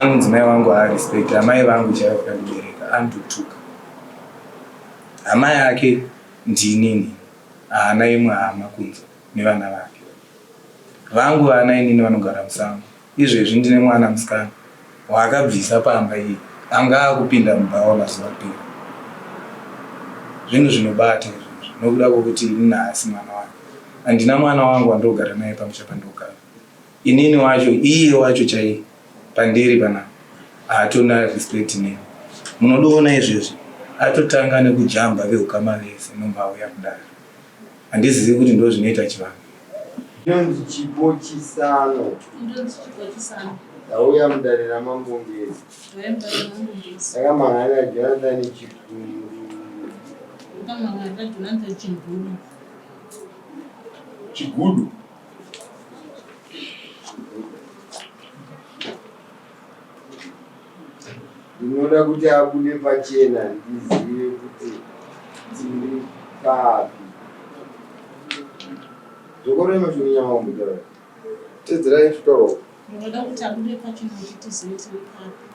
mudzimai wangu respect, amai vangu chaivo vakandibereka anotuka. Hama yake ndinini, haana imwe hama kunze nevana vake. Vangu vana inini vanogara musango. Izvezvi ndine mwana musikana wakabvisa pamba iyi, anga akupinda mubhawa mazuva apera. Zvinhu zvinobata izvozvo nokuda kwokuti inini haasi mwana wake. Handina mwana wangu wandogara naye pamusha pandogara. Inini wacho, iye wacho chaiye pandiri pana haatona respect neni. Munodoona izvezvi atotanga nekujamba vehukama vese nombauya kudaro. Handizivi kuti ndo zvinoita chivanhu. Inonzi Chipochisano. Ndauya mudare raMambongezi. Ndakamhangana Jonathan Chiguru. Chigudu. Ndinoda kuti abude pachena ndizive kuti tiri papi. Zokorema zvonyama mudare. Tedzerai tutoro. Ndinoda kuti abude pachena kuti tizive tiri papi.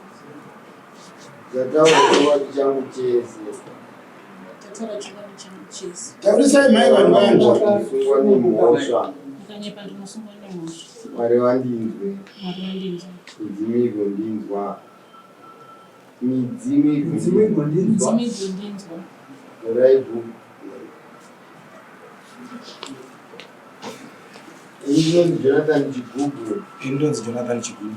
Zataura changu chese. Tataura chikano changu chese. Taurisai mai vanhu vangu. Sungwa nemhosva. Mukanyepa ndinosungwa nemhosva. Mwari wandinzwe. Mwari wandinzwa. Midzimirwo ndinzwa. Midzimirwo ndinzwa. Raibu. Indonzi Jonathan Chigugu. Indonzi Jonathan Chigugu.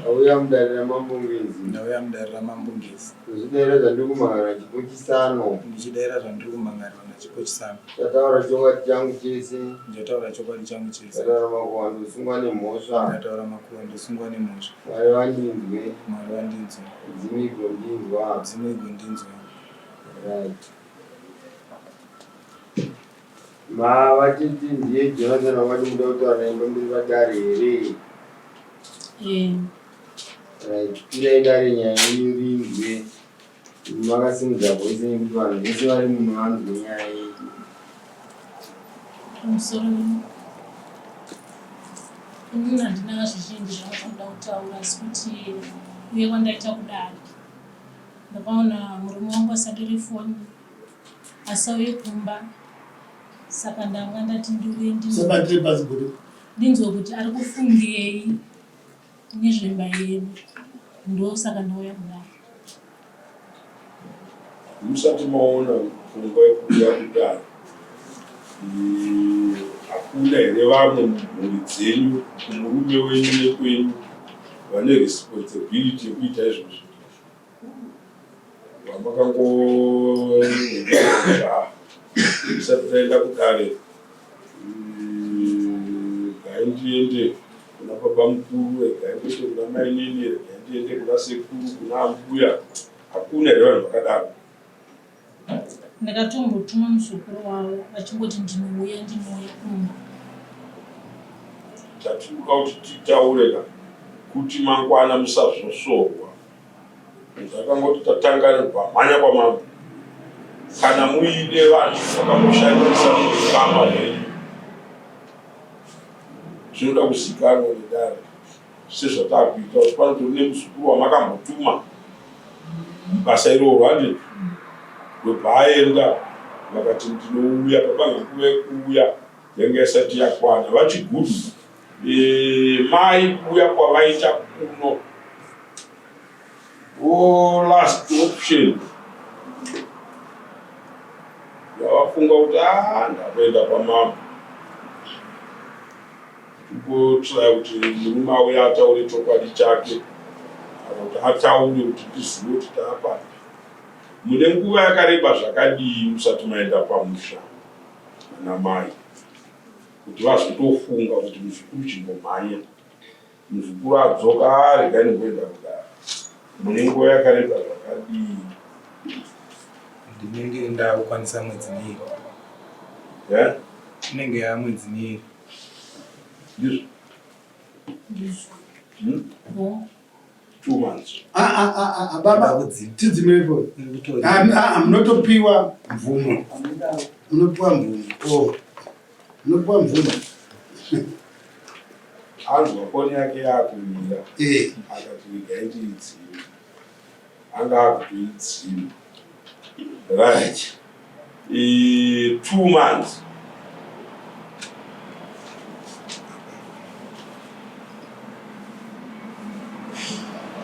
Auya mudare raMambongezi. Ndauya mudare raMambongezi. Kuzvidaira zvandirikumhangarira Chipochisano. Ndichidaira zvandirikumhangarira Chipochisano. Ndataura chokwadi changu chese. Ndataura chokwadi changu chese. Ndataura makuhwa ndosungwa nemhosva. Ndataura makuhwa ndosungwa nemhosva. Mwari wandinzwe. Mwari wandinzwe. Dzimirwo ndinzwa. Dzimirwo ndinzwa. Right. Vachiti ndiye Jonathan wamati muda kutaura naye pamberi padare here. Right. Irai dare nyaya yenyu rinzwe. Makasimudza voice yenyu kuti vanhu vese vari muno vanzwe nyaya yedu. Musoro inini handina zvizhinji zvandinoda kutaura, asi kuti uye kwandaita kudari ndakaona murume wangu asadire foni asauye kumba, saka ndanga ndati ndiuye ndinzwe kuti ari kufungei nezvemba yedu, ndosaka ndauya kudari. Musati maona pfungwa yekuuya kudari, hakuna here vamwe mumhuri dzenyu, kumurume wenyu nekwenyu, vane responsibility yekuita izvozvo? Vamakangoa musati taenda kudare, gai ndiende kuna baba mukuru, gai ndiende kuna mai nini, gai ndiende kuna sekuru, kuna ambuya. Hakuna here vanhu vakadaro. Ndakatombotuma muzukuru wavo vachingoti ndinouya kumba. Tatuka kuti titaureka kuti mangwana musazosorwa. Takangoti tatanga pamhanya kwamambo. Kana muide vanhu vakamboshandisa mukama henyu, zvinoda kuzikanwa nedare sezvatakuita kuti panotori nemuzukuru wamakambotuma basa iroro handiti ndobva aenda vakati ndinouya papanga kuve kuuya yange isati yakwana vachigudhu mai kuuya kwavaita kuno last option yavafunga kuti ndatoenda pamambo kutraya kuti murume auya ataure chokwadi chake kana kuti ataure kuti tizive kuti taapani. Mune nguva yakareba zvakadii musati maenda pamusha namai kuti vazotofunga kuti muzukuru chimbomhanya, muzukuru adzoka rega nemboenda kudara? Mune nguva yakareba zvakadii? Ndinenge ndakukwanisa mwedzi miiri. Inenge yamwedzi miiri. Ndizvo? 2 months. Baba, tidzimepo. Munotopiwa mvumo. Munopiwa mvumo. Munopiwa mvumo. anzwa foni yake yakumira akati regai tiidzime, anga akutoidzima right 2 months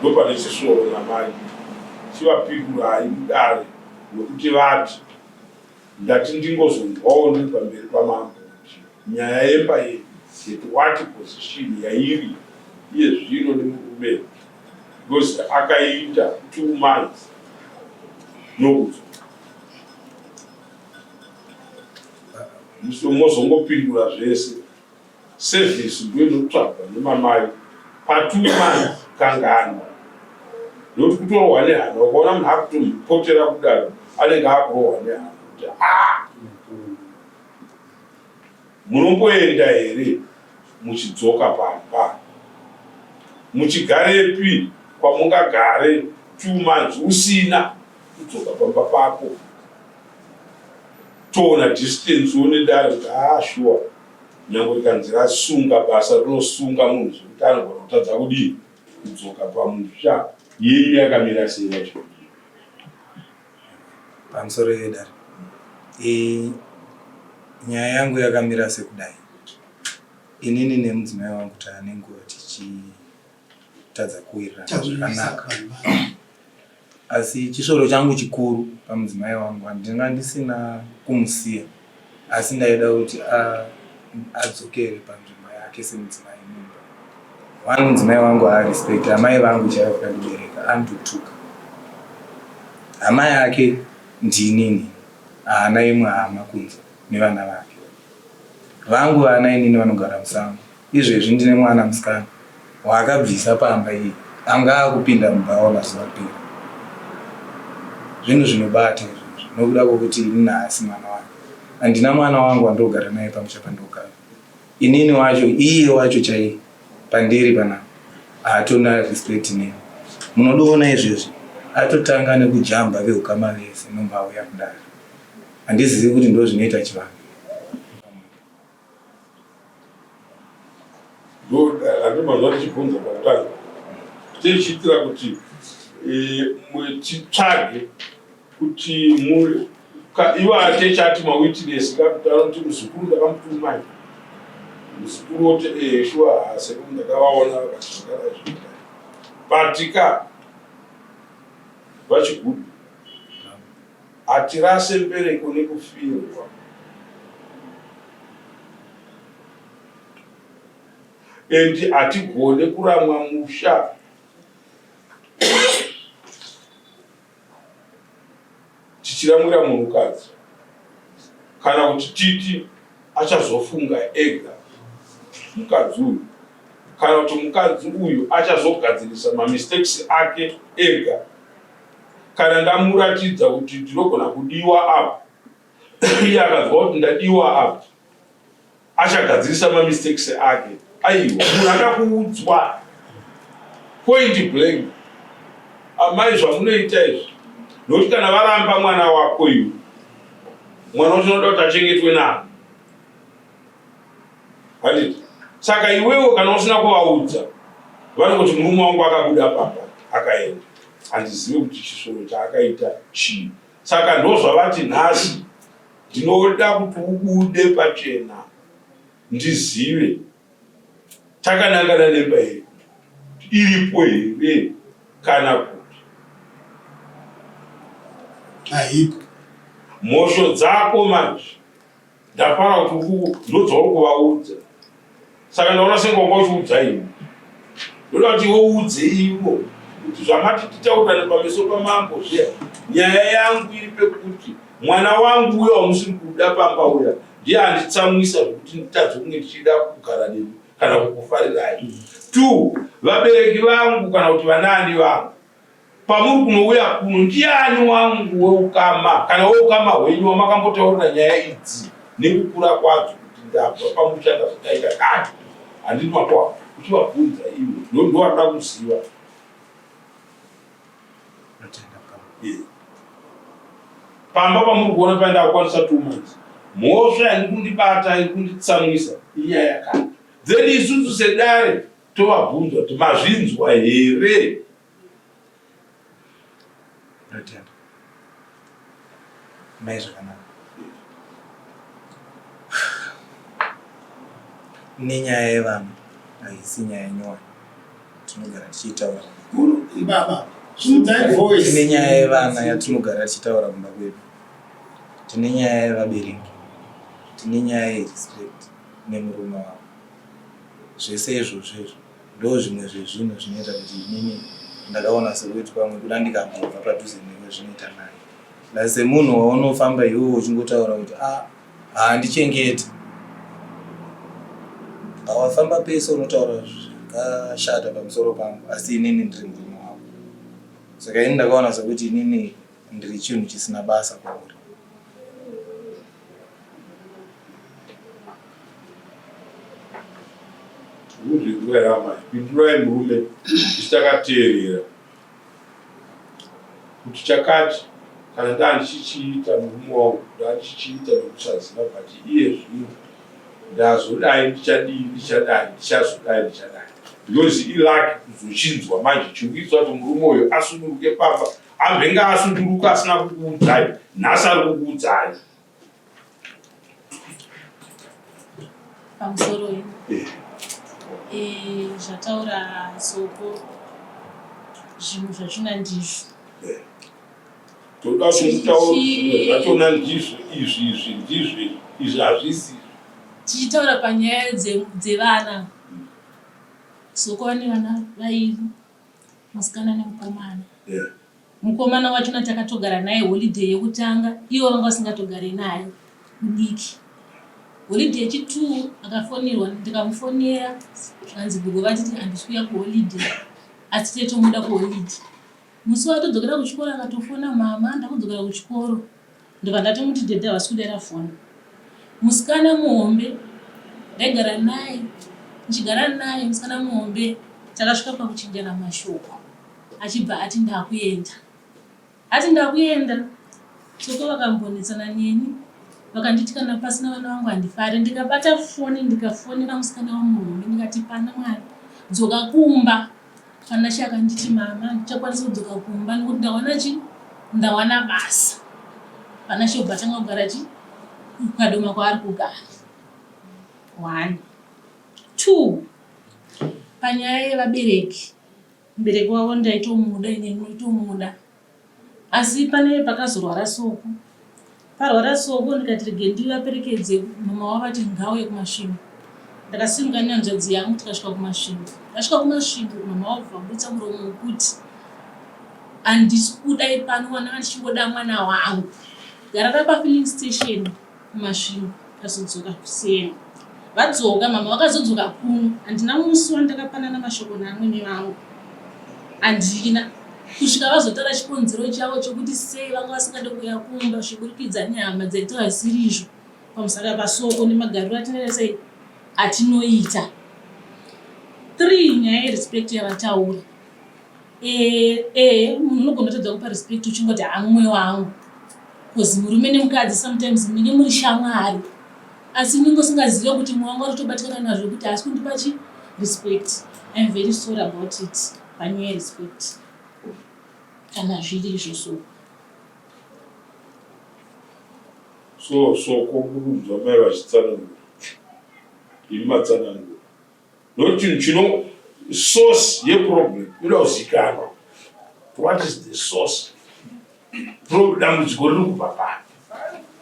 ndopane chisoro namai chivapigurai kudare nokuti vati ndati ndingozonzwawo ndiri pamberi pamambo kuti nyaya yemba yedu yetiwati position yairi iye zvino nemurume because akaita 2 months nokuti mozongopindura zvese service ndoinotsvagwa nemamai pa2 months kangani nokuti kutorwa nehana ukaona munhu akutomupotera kudaro anenge akurohwa nehana kuti munomboenda here muchidzoka pamba muchigarepi kwamungagare 2 months usina kudzoka pamba pako toona distance onedare kuti sure nyange rikanzi rasunga basa rinosunga munhu zvekuti anogona kutadza kudii kudzoka pamusha yenyu yakamira sei vacho pamusoro yedare nyaya yangu yakamira sekudai. Inini nemudzimai wangu taane nguva tichitadza kuwirirana zvakanaka, asi chisoro changu chikuru pamudzimai wangu handinga ndisina kumusiya, asi ndaida kuti adzokere panzvimbo yake semudzimai mumba. Mudzimai wangu haarespect amai vangu chaivo vakandibereka, anotuka. Hama yake ndinini, haana imwe hama kunze nevana vake. Vangu vana inini vanogara musango. Izvezvi ndine mwana musikana wakabvisa pamba iyi, anga akupinda mumba wamazuva apera. Zvinhu zvinobata izvozvo nokuda kwokuti inini haasi mwana wake. Handina mwana wangu wandogara naye pamusha pandogara. Inini wacho, iye wacho chaiye pandiri pana haatona respect neni. Munodoona izvezvi atotanga nekujamba veukama vese nombauya kudaro. Handizivi kuti ndo zvinoita chivanhu. Andimazva tichibvunza pakutanga tichiitira kuti titsvage kuti ivo atechati mawitness kakutara kuti muzukuru ndakamutumai muzukuru oti shuwa sekuru ndakavaona vakachigara zvakadai batika vachigudu hatirase mbereko nekufirwa endi hatigone kuramwa musha tichiramwira munhukadzi kana kuti titi achazofunga ega mukadzi uyu, kana kuti mukadzi uyu achazogadzirisa mamistakes ake ega. Kana ndamuratidza kuti ndinogona kudiwa apa iye akazwa kuti ndadiwa apa achagadzirisa mamistakes ake. Aiwa, munhu akakuudzwa point blank, amai zvamunoita izvi nokuti kana varamba mwana wako uyu, mwana wacho unoda kuti achengetwe nani. Handiti saka iwewo kana usina kuvaudza vanoti murume wangu akabuda pamba akaenda, handizivi kuti chisoro chaakaita chii. Saka ndozvavati nhasi ndinoda kuti ubude pachena ndizive takanangana nemba yedu iripo here kana kuti haipo. mhosho dzako manje ndapara kuti ndodzvauri kuvaudza. Saka ndaona sengonga uchiudza ivo, ndoda kuti woudze ivo kuti zvamati titaurane pameso pamambo zviya, nyaya yangu iri pekuti mwana wangu uyo wamusiri kuda pamba uya ndiye handitsamwisa zvokuti nditadze kunge ndichida kugara nemi kana kukufarirai. 2, vabereki vangu kana kuti vanani vangu pamuri kunouya kuno, ndiani wangu weukama kana weukama hwenyu wamakambotaurira nyaya idzi nekukura kwadzo kuti ndabva pamusha ndazvitaita kati. Handiti makwa uchivabvunza ivo ndovanoda kuziva. Pamba pamuri kuona paenda akwanisa 2 months, mhosva iri kundibata iri kunditsamwisa inyaya yakati. then isusu sedare tovabvunzwa kuti mazvinzwa here. Ndotenda. Mai zvakanaka. Nenyaya yevanhu haisi nyaya yenyowani tinogara tichitaura. Baba, chimudzai voice. Tine nyaya yevana yatinogara tichitaura kumba kwedu. Tine nyaya yevabereki. Tine nyaya yerespect nemurume wavo. Zvese izvozvo ndo zvimwe zvezvinhu zvinoita kuti inini ndakaona sekuti pamwe kuda ndikangobva padhuze newe zvinoita naye. Asi semunhu waunofamba iwewe uchingotaura kuti handichengeti. Awafamba pese unotaura zvakashata pamusoro pangu asi inini ndiri murume wako. Saka ini ndakaona sekuti inini ndiri chinhu chisina basa kwauri. Uzvikuwerama pindurai murume tichakateerera kuti chakati kana ndandichichiita murume wangu ndandichichiita nekusaziva kuti iye zvino ndazodai ndichadai because ilaki kuzochinzwa manje chikuitwa kuti murume uyo asunduruke pamba amvenge asunduruka asina kukuudzai nhasi ari kukuudzai pamusoro zvataura Soko zvinhu zvachona ndizvo toda kumutaura zvachona ndizvo izvi hazvisi tichitaura panyaya dzevana. Soko vane vana vairi, musikana nemukomana. Mukomana wachona takatogara naye holiday yekutanga, ivo vanga vasingatogari naye mudiki. Holiday yechi2 akafonirwa ndikamufonera zvanzi gugu vatiti handisikuya kuholiday asi tetomuda kuholiday. Musi watodzokera kuchikoro akatofona mama ndakudzokera kuchikoro ndobva ndatomuti dhedha havasi kudera foni. Musikana muhombe ndaigara naye ndichigara naye musikana muhombe takasvika pakuchinjana mashoko achibva ati ndakuenda. Soko vakambonetsana neni vakanditi kana pasina vana vangu handifare. Ndikabata foni ndikafonera musikana wamuhombe ndikati pana mwari dzoka kumba. Kana shi akanditi mama ndichakwanisa kudzoka kumba nekuti ndawana basa. Pana shi obva tanga kugara ukadoma kwaari kugara. 1 2 panyaya yevabereki, mubereki wavo ndaitomuda ine ndinotomuda asi pane pakazorwara Soko. Parwara Soko ndikati rege ndivaperekedze mama wavo ati ngauye kumasvingo. Ndakasimuka nehanzvadzi yangu tikasvika kumasvingo. Tasvika kumasvingo mama wavo vabudisa muromo wekuti handisi kuda ipano wananga ndichingoda mwana wangu. Garara pafilling station kumasvingo tasodzoka kuseni. Vadzoka mama vakazodzoka kuno. Handina musi wandakapanana mashoko neamweni vangu. Handina. Kusvika vazotaura chikonzero chavo chokuti sei vanga vasingade kuuya kumba zviburikidza nehama dzaita zisirizvo pamusaka paSoko nemagariro atinoita sei atinoita. 3 nyaya yerespect yavataura. Munhu unogona kutadza kupa respect uchingoti hamumwe wangu. Kozi murume nemukadzi sometimes munenge muri shamwari. Asi ningosingazive kuti mumwe wangu aritobatikana nazvo kuti asi kundipa respect. I'm very sorry about it. Panyaya respect. Kana zviri izvo Soko kurunzwa mai vachitsanangura iri matsanangura nokuti chino source yeproblem inoda kuzikanwa. What is the source? Dambudziko riri kubva pari.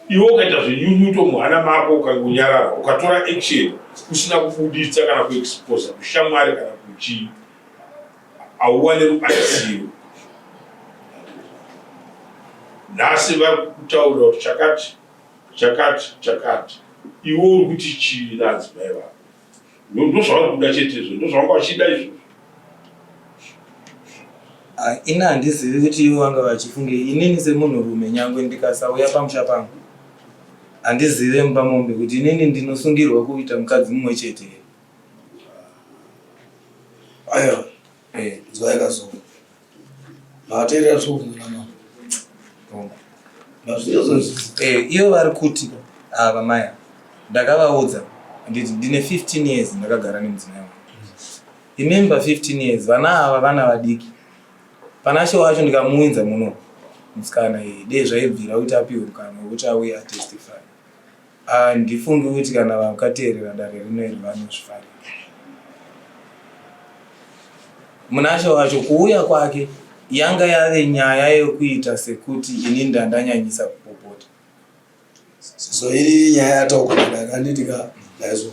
Iwe ukaita zvenyunyuto muhana mako ukangonyarara ukatora action usina kubuditsa kana kuexposa kushamwari kana kuchii hauwane rubatsiro. Nhasi vari kutaura kuti chakati iwe uri kuti chii nadzimai vako ndozvauri kuda chetezvo ndozvavanga vachida izvozvo. Ina handizivi kuti ivo vanga vachifunge. Inini semunhurume nyangwe ndikasauya pamusha pangu handizive mupamombe kuti inini ndinosungirwa kuita mukadzi mumwe chete. Aiwa, zvaika Soko. Vateerera Soko mwana. Ivo vari kuti vamaya ndakavaudza ndine 15 years ndakagara nemudzimai wangu. Remember 15 years, vana ava vana vadiki. Panashe wacho ndikamuinza muno musikana dei zvaibvira kuti apiwe mukana wekuti auye atestify. Ndifunge kuti kana vakateerera dare rineri vanozvifarira. Munashe wacho kuuya kwake yanga yave nyaya yekuita sekuti ini ndandanyanyisa kupopota. So iri nyaya yataukana kanditika naizvo.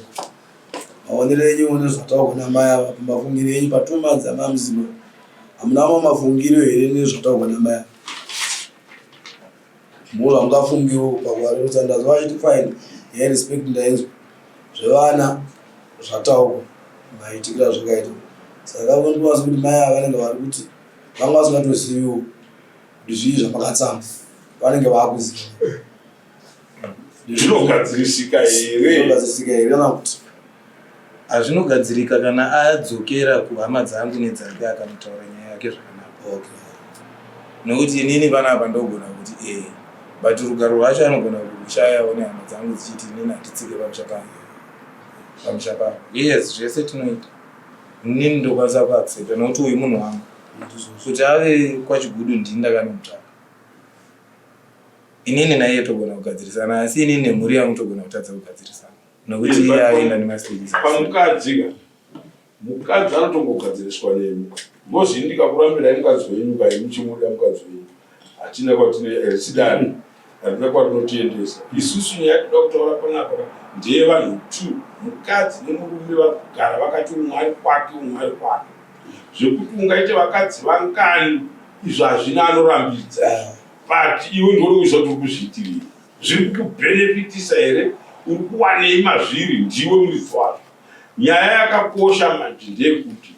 Maonere enyu nezvataura namai ava pamafungiro enyu patumadza mamzimo. Hamuna mafungiro here nezvataura namai ava. Munhu angafungiro pakwari kuti ndazwa achiti fine. Yai respect ndainzwa. Zvevana zvataura maitikira zvakaita. Saka ndinowazi kuti mai ava vanenge vari kuti vanga vasingatoziviwo kuti zvii zvapakatsamba. Vanenge vakuziva. Zvinogadzirisika here? Zvinogadzirisika here kana kuti hazvinogadzirika kana adzokera kuhama dzangu nedzake akanitaura nyaya yake zvakanaka. Okay. Nokuti inini panapa ndogona kuti but rugaro rwacho anogona kushayawo nehama dzangu dzichiti inini handitsike pamusha pavo. Yes, zvese tinoita. Inini ndokwanisa kuaccepta nokuti uyu munhu wangu. Kuti ave kwachigudu ndini ndakanomutsvaka. Inini naiye togona kugadzirisana, asi inini nemhuri yangu togona kutadza kugadzirisana. Nokuti iye aenda nemasitedisi. Pamukadzi anotongogadziriswa nemi. Mbozi ndikakurambira mukadzi wenyu kai muchimuda mukadzi wenyu. Hatina kwatine sidani. Hatina kwatinotiendesa. Isusu nyaya yatinoda kutaura panapa ndeye vanhu 2. Mukadzi nemurume vakagara vakati umwe ari kwake umwe ari kwake. Zvekuti ungaite vakadzi vangani izvo hazvina anorambidza. But iwe ndori kuziva kuti uri kuzviitirei. Zviri kukubhenefitisa here? Uri kuwanei mazviri? Ndiwe muridzi wazvo. Nyaya yakakosha manje ndeyekuti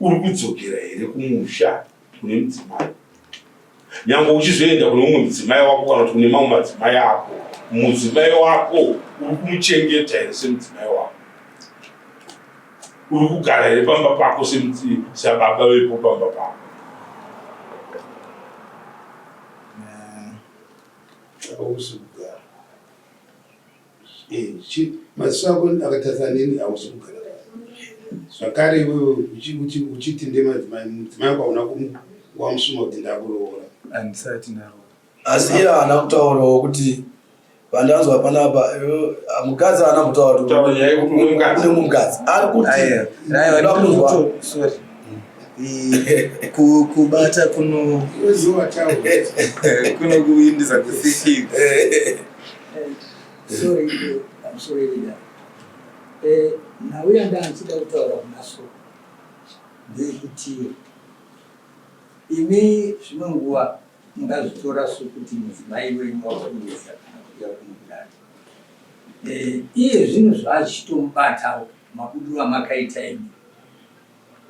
uri kudzokera here kumusha kune mudzimai. Nyangwe uchizoenda kune mumwe mudzimai wako kana kuti kune mamwe madzimai ako, mudzimai wako uri kumuchengeta here semudzimai wako? Uri kugara here pamba pako sababa vepo pamba pako? Ausugara. Maziso ako akatarisa nini ausugara. Zvakare iwewe uchiti mudzimai wako hauna wamusuma kuti ndakuroora. Handisati ndaroora. Asi iye haana kutaurawo kuti pandanzwa panapa mukadzi haana kutaura kuti une mukadzi. Ari kuti kubata kunokuindisa kusikira. I'm sorry leader. Nauya ndanchida kutaura kunaso ndekuti imi zvimwe nguva mungazvitora sokuti mudzimai wenyu wakunesa kana kuya kumudari. Iye zvinhu zvachitomubatawo mabudiro amakaita imi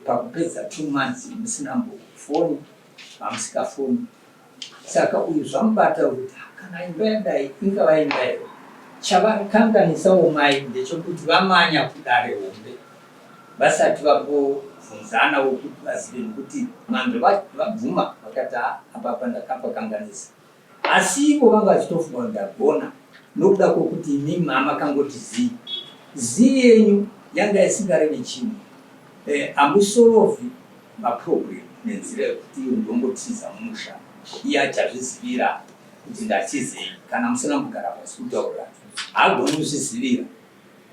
pakupedza 2 months musina mbofoni hamusikafoni. Saka uyu zvamubata kuti kana imba yadai ingava imba yedu. Chavakanganisawo mai ndechekuti vamanya kudare hombe vasati vambobvunzana wokuti vazive kuti mando vabvuma vakati apapa ndakapakanganisa. Asi ivo vanga vachitofunga ndagona nokuda kwokuti inimi hamakangoti zii yenyu yanga isingarevi chinhu. Hamusorovhi maproblem nenzira yekuti ndombotiza mumusha iye achazvizivira kuti ndatizei kana musina kugara pasi kutaura hagoni kuzvizivira.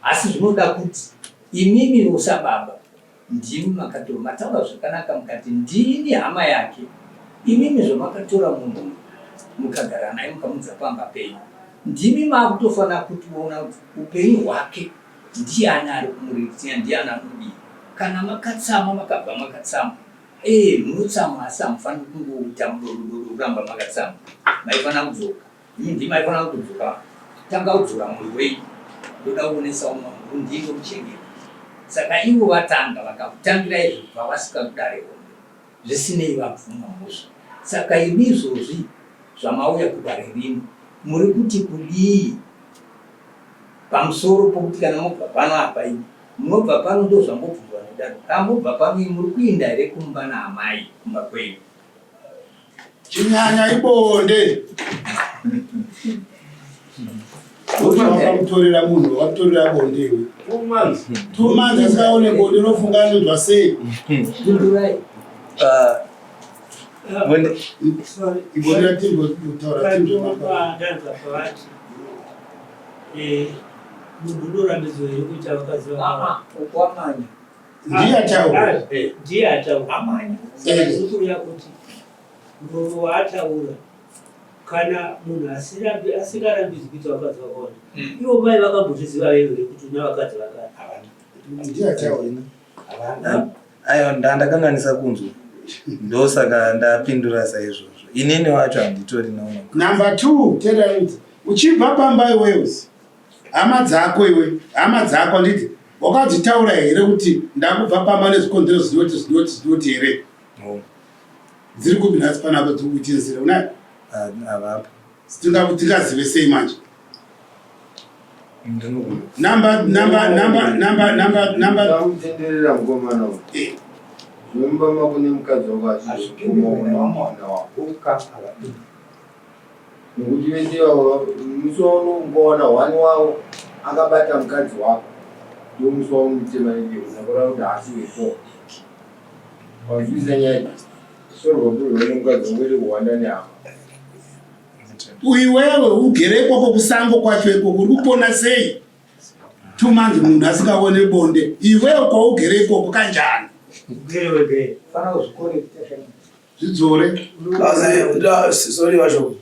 Asi zvinoda kuti imimi usababa ndimi makatora mataura zvakanaka mukati ndini hama yake. Imimi zvamakatora munhu mukagara naye mukamudza pamba penyu ndimi maakutofana kutiona kuti upenyu hwake ndiani ari kumuriritira ndiani anodii. Kana makatsama makabva makatsama munotsama asi hamufaniri kungoita mudorodoro kuramba makatsama. Maifana kudzoka. Imi ndimi maifana kudzoka. Tanga kudzora mwoyo wenyu. Ndoda kuonesa umwe munhu ndiye muchengeti. Saka ivo vatanga vakakutangira izvo pavasikakudare hombe. Zvisinei vabvuma muzvo. Saka imi izvozvi zvamauya kudare rino muri kuti kudii pamusoro pokuti kana mobva pano apa imi munobva pano ndo zvambobvunzwa nedare. Kamobva pano muri kuenda here kumba naamai kumba kwenyu. Chinyanya ibonde. Wakamutorera munhu, wakamutorera bonde iwe. 2 months. 2 months asikaone bonde unofunganidzwa sei? Ibonde ratimbotaura munhu unorambidzwa here kuita vakadzi ukwamanya ndiye ataura. ndiye ataura zikuya kuti munhu waataura kana munhu asingarambidzwi kuita vakadzi vakawanda ivo mai vakambozviziva veve kuti una vakadzi vakawanda. Ndiye ataura. Aiwa, ndakanganisa kunzwa ndosaka ndapindura saizvozvo. Inini wacho handitori nawo. Number 2, tell me, uchibva pamba iwewe hama dzako iwe, hama dzako nditi wakadzitaura here kuti ndakubva pamba nezvikonzero zinoti here dziri kupi nhasi panapa dziri kuitisira unayo avapo tingazive sei manje. Ndamutenderera mukomana uyu. Zvimba makune mukadzi wako achikumaona wakuka nokuti vese musono ungoona hwani wavo akabata mukadzi wako ndo musono mutema nekura kuti hasi wepo wazvisa nyaya sorwapurwene mukadzi wangwete kuwanda nehama iwewe ugere ikoko kusango kwacho ikoko uri kupona sei 2 months munhu asikaone bonde iwewe kwaugere ikoko kanjani zvidzore sorry vashoko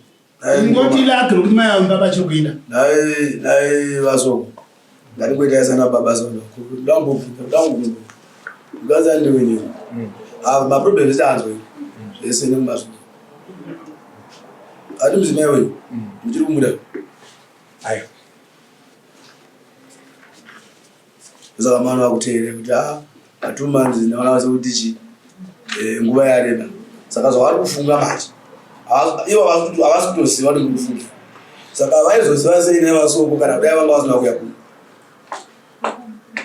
ingoti lake nokuti mai avo baba chikuinda naye vasoko ndarikuitaisana baba zono ndambobvunza ngazandiwenini maproblem etianzwe zvese nemumazvino ati muzimai wenyu muchiri kumuda ayo saka mano akuteere kuti 2 months naona sekuti chi nguva yareba saka zvavari kufunga manje ivo havasi kutoziva kuti kufunga saka vaizoziva sei nevasoko kana kudai vanga vasina kuya kuno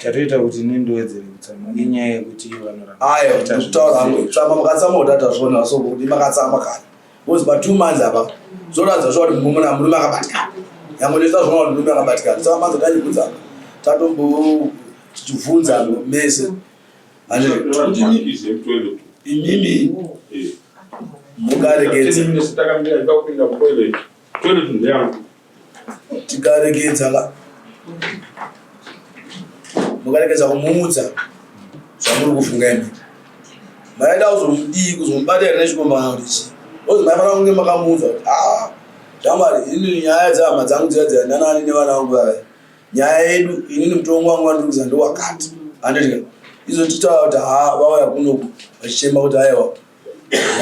chatoita kuti nindowedzere kutsama inyaya yekuti aya kutaura hangu tsama makatsama kudhata zvona vasoko kuti makatsama kare because pa 2 months apa zvoratidza zvo kuti murume akabatikana nyangwe ndoita zvona kuti murume akabatikana saka manzo tanyibvunza tatombo tichibvunza mese imimi tikaregedza mukaregedza kumumutsa zvamuri kufunga imi maida kuzomudii kuzomubata here nechikomba kana kuti chii ozi maifanira kunge makamuudza kuti shamwari ini nyaya dzehama dzangu dziya ndanani nevana vangu vava nyaya yedu inini mutongo wangu wandiri kuziva ndowakati anditika izotitaura kuti vauya kunoku vachichema kuti aiwa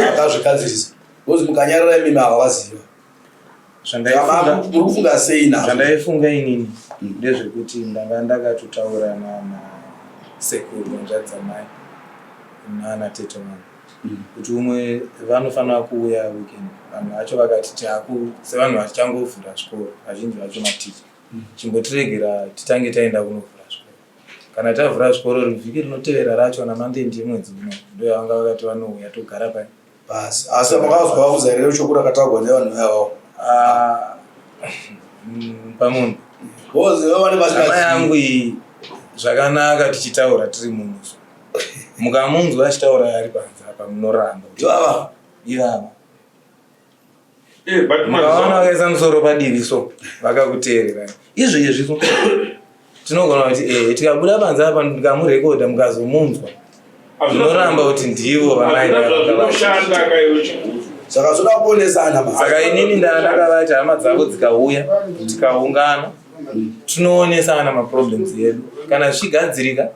akazvigadzirisa ozi mukanyarara imimi havavaziva muri kufunga sei nazvo. Zvandaifunga inini ndezvekuti ndanga ndakatotaura nanasekuru nenzvadzamai nana tete vangu kuti umwe vanofanira kuuya weekend vanhu vacho vakati taku sevanhu vachangovhura zvikoro vazhinji vacho maticha chimbotiregera titange taenda kunovhura zvikoro kana tavhura zvikoro vhiki rinotevera racho namandendi emwedzi uno ndo vanga vakati vanouya togara pai basi asi makazwa kuzairira shoko rakatagwa nevanhu vayavawo pamunhu mai yangu iyi zvakanaka tichitaura tiri mumuzo mukamunzwa achitaura ari panze apa munoramba ivava mukaona vakaisa musoro padivi so vakakuteerera izvezvi tinogona kuti tikabuda panze apa ndikamurekodha mukazomunzwa munoramba kuti ndivo vanoshanda saka zvoda kuonesana saka inini ndakavati hama dzavo dzikauya tikaungana tinoonesana maproblems edu kana zvichigadzirika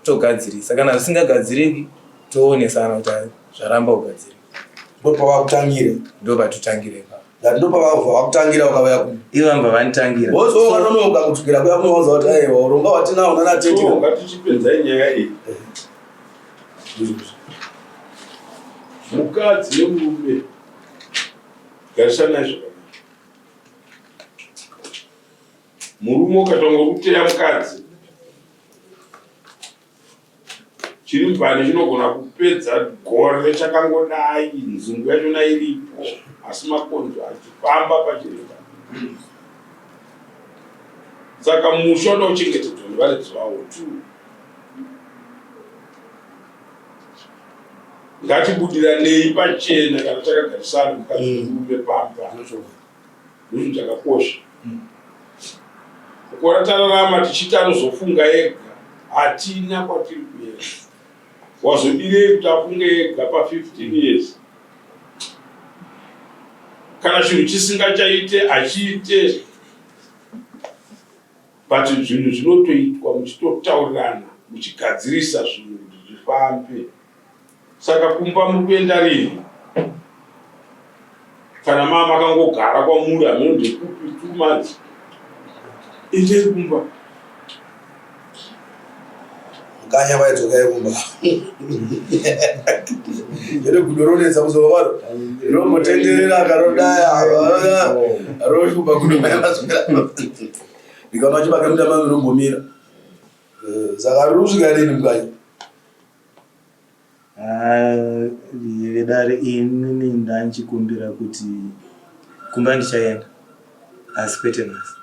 togadzirisa kana zvisingagadziriki toonesana kuti zvaramba kugadzirika ndopavakutangire ndopatutangire ndopavakutangira ukauya kuno ivamba vanitangira wozovanonoka kutukira kuya kunowanza kuti aiwa urongwa watinawo nanatete ngatichipedzai nyaya iyi mukadzi nemurume garisana zvakanaka murume ukatonga kuteya mukadzi chiri mbani chinogona kupedza gore chakangodai nzungu yachona iripo asi makonzo achifamba pachireka Saka musha unochengetedzwa nevaredzi vavo tu. Ngatibudiranei pachena kana takagarisana mukadzi nemurume pamba. Ndizvo chakakosha. Ukora tararama tichiti anozofunga ega, hatina kwatiri kuenda. Wazodirei kuti afunge ega pa15 years. Kana chinhu chisingachaite achiite, but zvinhu zvinotoitwa muchitotaurirana, muchigadzirisa zvinhu kuti zvifambe. Saka kumba muri kuenda rini? Kana mama akangogara kwamuri hamenondi kupi 2 months, endei kumba. Mukanya vaidzokai kumba. Zviri kudoronedza kuzova vanhu romotenderera akarodaya roshupa kudomaya mazokera ndikaona chibake mutama mirombomira. Saka riri kusvika rini mukanya? Vedare inini ndanchikumbira kuti kumba ndichaenda, asi kwete nhasi.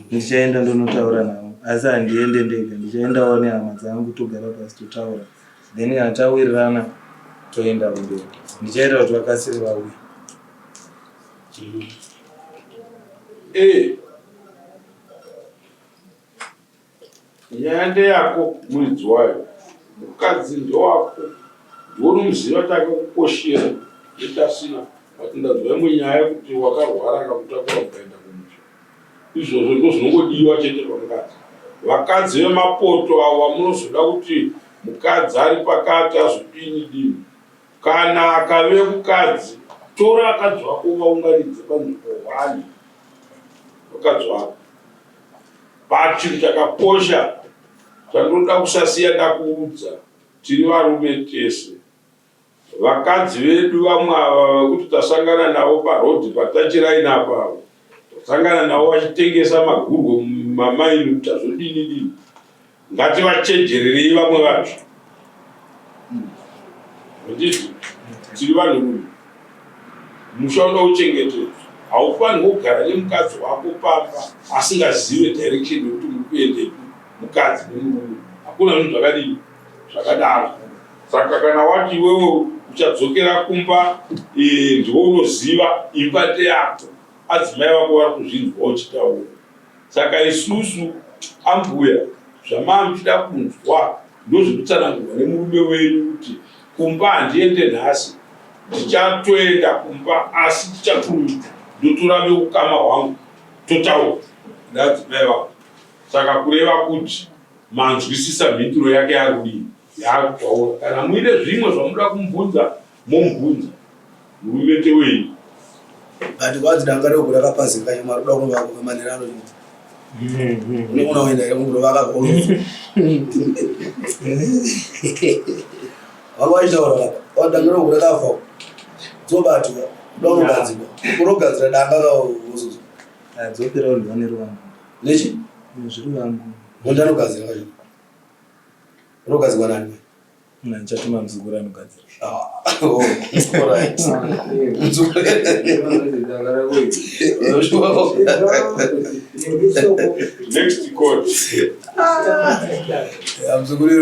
Ndichaenda ndonotaura navo, asi handiende ndega, ndichaendawo nehama dzangu togara pasi totaura. Then kana tawirirana toenda mberi. Ndichaita kuti vakasire vauya. Nyaya ndeyako muridzi wayo, mukadzi ndowako, ndounomuziva kuti akakukoshera netasina. Kuti ndazova munyaya kuti wakarwara akakutakura ukaenda kumusha. Izvozvo ndozvinongodiwa chete pamukadzi. Vakadzi vemapoto ava munozoda kuti mukadzi ari pakati azodini. Kana akave mukadzi, tora akadzi wako vaunganidze panzvimbo 1. Vakadzi wako pachinhu chakakosha chandoda kusasiya ndakuudza, tiri varume tese. Vakadzi vedu vamwe ava vekuti tasangana navo parodhi patachiraini apa, tasangana navo vachitengesa magurwo mumamaini kuti azodini. Ngativachenjererei vamwe vacho. Ndizvo tiri vanhurume. Musha unouchengetedza. Haufaniri kugara nemukadzi wako pamba asingazive direction yokuti muri kuendepi. Mukadzi nemurume hakuna zvinhu zvakadini zvakadaro. Saka kana wati iwewe uchadzokera kumba, ndiwe unoziva imba ndeyako, adzimai vako vari kuzvinzwa uchitaura. Saka isusu ambuya zvamava muchida kunzwa ndozvinotsanangurwa nemurume wenyu kuti kumba handiende nhasi, tichatoenda kumba asi tichakuruta ndotorave ukama hwangu totaura neadzimai vako. Saka kureva kuti manzwisisa mhinduro yake yarudini yakutaura. Kana muine zvimwe zvamuda kumubvunza momubvunza murumete wenyu. Ati kwadzi dangareko rakapazika nyama roda kuva kumanirano kuti unogona kuenda ere munhu vakagoroza wavaitaura wadangareko rakafa dzobatwa donogadzirwa unogadzira danga kaozozo adzopera urwaniro wangu nechi zviri vangu mundu anogadzira kacho unogadzirwa nani? Nchatuma mzukuru anogadzira. Alright. Next code. Mzukuru